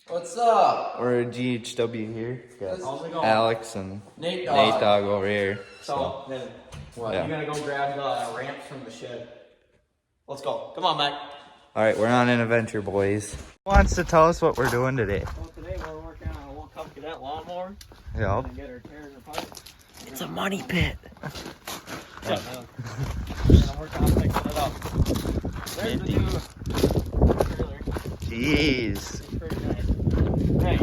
What's up? We're at GHW here. How's it going? Alex and Nate Dog over here. So then, What? Yeah. you gotta go grab the ramps from the shed. Let's go. Come on, Mac. All right, we're on an adventure, boys. Who wants to tell us what we're doing today? Well, today we're working on a little Cup Cadet lawnmower. Yeah. And get our tears apart. It's a money pit. Yeah. We're gonna work on fixing it up. There's the new trailer. Jeez. It's pretty nice. Hey,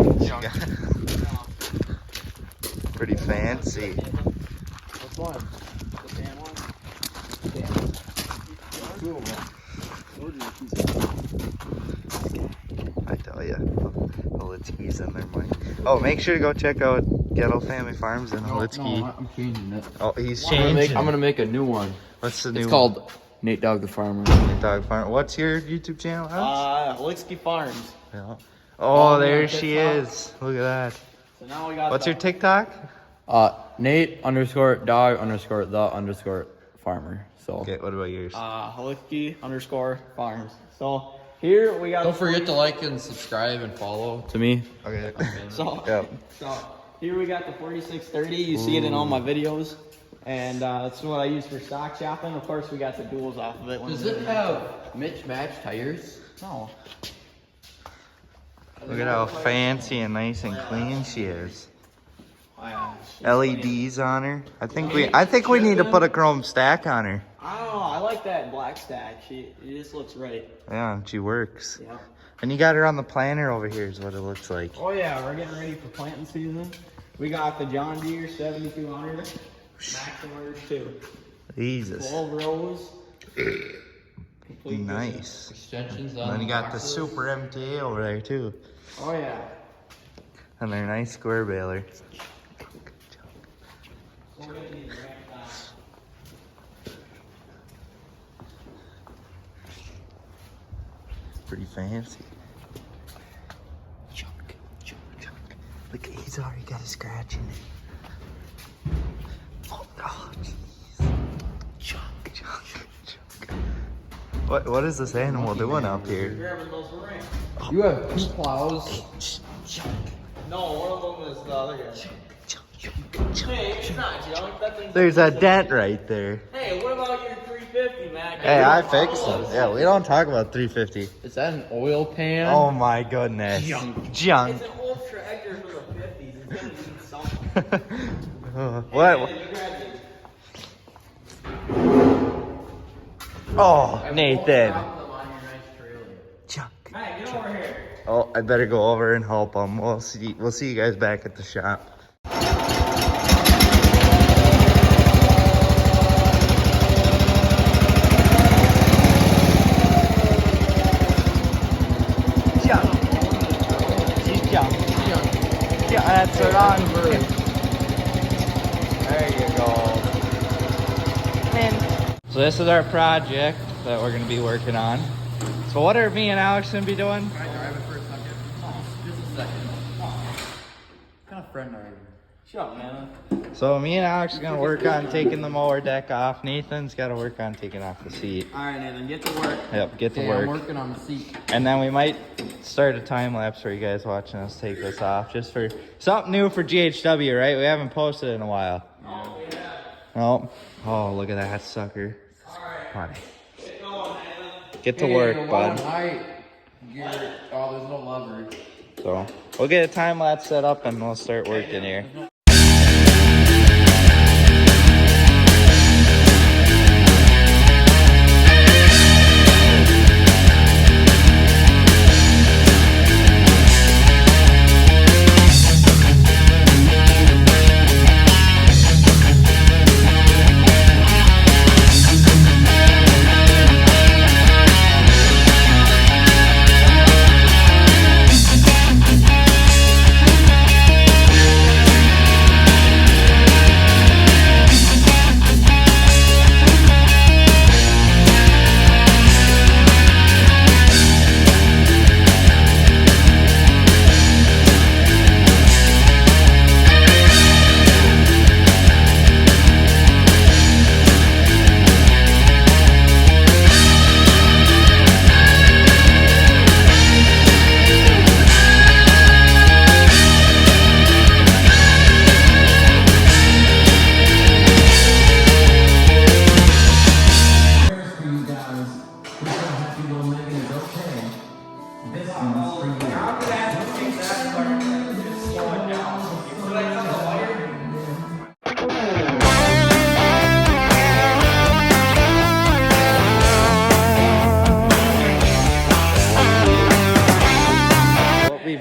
Pretty fancy. Which one? The tan one? Two of them. I tell you, Holitsky's in their mind. Oh, make sure to go check out Ghetto Family Farms in Holitsky. No, I'm changing it. Oh, he's I'm changing. gonna make a new one. What's the new It's one? called Nate Dog the Farmer. Dog Farm. What's your YouTube channel, Alex? Holitsky Farms. Yeah. Oh, there on she TikTok. is. Look at that. So now we got What's your TikTok? Nate_dog_the_farmer. So Okay, what about yours? Holitsky_Farms. So here we got. don't forget to like and subscribe and follow to me. Okay. So, Yep. so here we got the 4630. You see it in all my videos, and that's what I use for stock shopping. Of course, we got the duals off of it. Does it have match tires? No. Look at how fancy and nice and clean she is. Wow. LEDs on her. I think we need to put a chrome stack on her. I don't know. I like that black stack. It just looks right. Yeah, she works. Yeah. And you got her on the planter over here is what it looks like. Oh yeah, we're getting ready for planting season. We got the John Deere 7200 Maximers too. Jesus. 12 rows. Complete Nice. Extensions And on then you got the boxes. super MTA over there too. business. Oh yeah. And their nice square baler. We're gonna need ramped on. Pretty fancy. Chunk. Look, he's already got a scratch in it. Oh, jeez. Chunk. What is this animal doing up here? Grabbing those ramps. You have 2 plows. No, one of them is the other guy. Hey, it's not junk. That thing's There's a dent right there. Hey, what about your 350, man? Hey, I fixed it. Yeah, we don't talk about 350. Is that an oil pan? Oh my goodness. Junk. It's an old tractor for the 50s. It's gonna need something. What? Hey, you grab it. Oh, Nathan. Drop them on your nice trailer. Junk. Hey, get over here. Oh, I better go over and help him. We'll see you guys back at the shop. Junk. She's junk. Yeah, that's the wrong word. There you go. So this is our project that we're gonna be working on. So what are me and Alex gonna be doing? Can I drive it for a second? Oh, just a second. What kind of friend are you? Shut up, man. So me and Alex are gonna work on taking the mower deck off. Nathan's gotta work on taking off the seat. All right, Nathan, get to work. Yep, get to Okay, I'm work. working on the seat. And then we might start a time lapse for you guys watching us take this off, just for something new for GHW, right? We haven't posted in a while. Oh, yeah. Oh, look at that sucker. All right. Come on. Get going, Nathan. Get to work, bud. Oh, there's no leverage. So we'll get a time lapse set up and we'll start working here.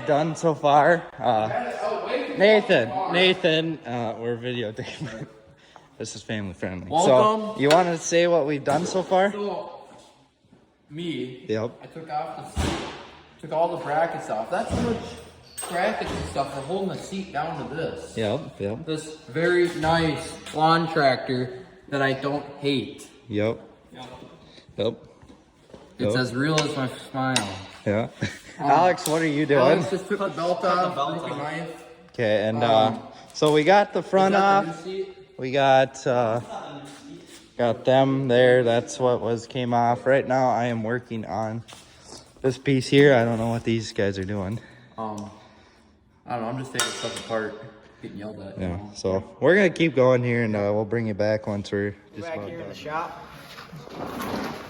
we've done so far. Nathan, we're videotaping. This is family friendly. Welcome. So, you want to say what we've done so far? So, me. Yep. I took off the seat, took all the brackets off. That's how much brackets and stuff are holding the seat down to this. Yep. This very nice lawn tractor that I don't hate. Yep. It's as real as my smile. Yeah. Alex, what are you doing? Alex just took the belt off, broke a knife. Okay, and so we got the front Got the off. new seat. We got them there. That's what came off. Right now I am working on this piece here. I don't know what these guys are doing. I don't know, I'm just taking stuff apart, getting yelled at. Yeah, so we're gonna keep going here, and we'll bring you back once we're just Back about here in done. the shop.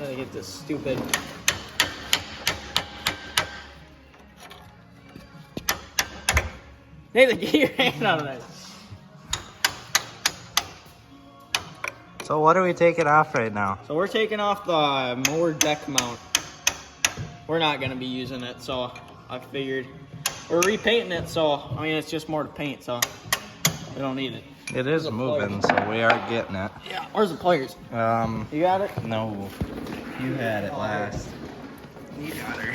Gotta get this stupid. Nathan, get your hand out of there. So what are we taking off right now? So we're taking off the mower deck mount. We're not gonna be using it, so I figured we're repainting it. So I mean, it's just more to paint, so we don't need it. It is moving, so we are getting it. Yeah. Where's the pliers? You got it? No, you had it last. You got her.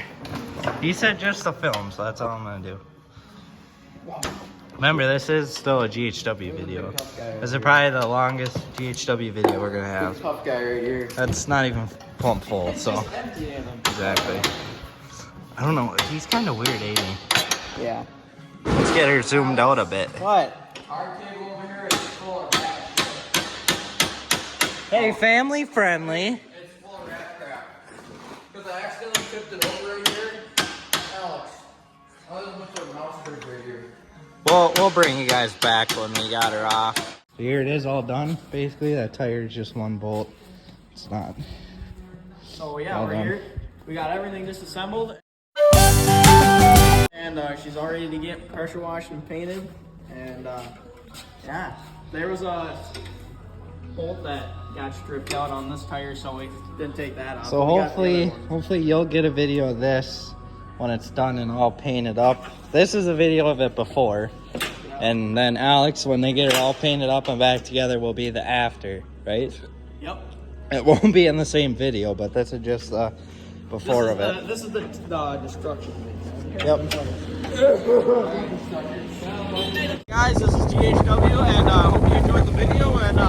He said just the film, so that's all I'm gonna do. Remember, this is still a GHW video. This is probably the longest GHW video we're gonna have. Tough guy right here. That's not even pump full, so Empty of them. exactly. I don't know. He's kind of weird, ain't he? Yeah. Let's get her zoomed out a bit. What? Our table over here is full of rat shit. Hey, family friendly. It's full of rat crap. Because I accidentally tipped it over right here. Alex, I was with the mouse turd right here. We'll bring you guys back when we got her off. So here it is, all done. Basically, that tire is just one bolt. It's not. So yeah, All we're done. here. We got everything disassembled. And she's all ready to get pressure washed and painted. And yeah, there was a bolt that got stripped out on this tire, so we didn't take that off. So We got the other one. hopefully you'll get a video of this when it's done and all painted up. This is a video of it before. And then Alex, when they get it all painted up and back together, will be the after, right? Yep. It won't be in the same video, but this is just the before of it. This is the destruction video. Yep. Guys, this is GHW, and I hope you enjoyed the video, and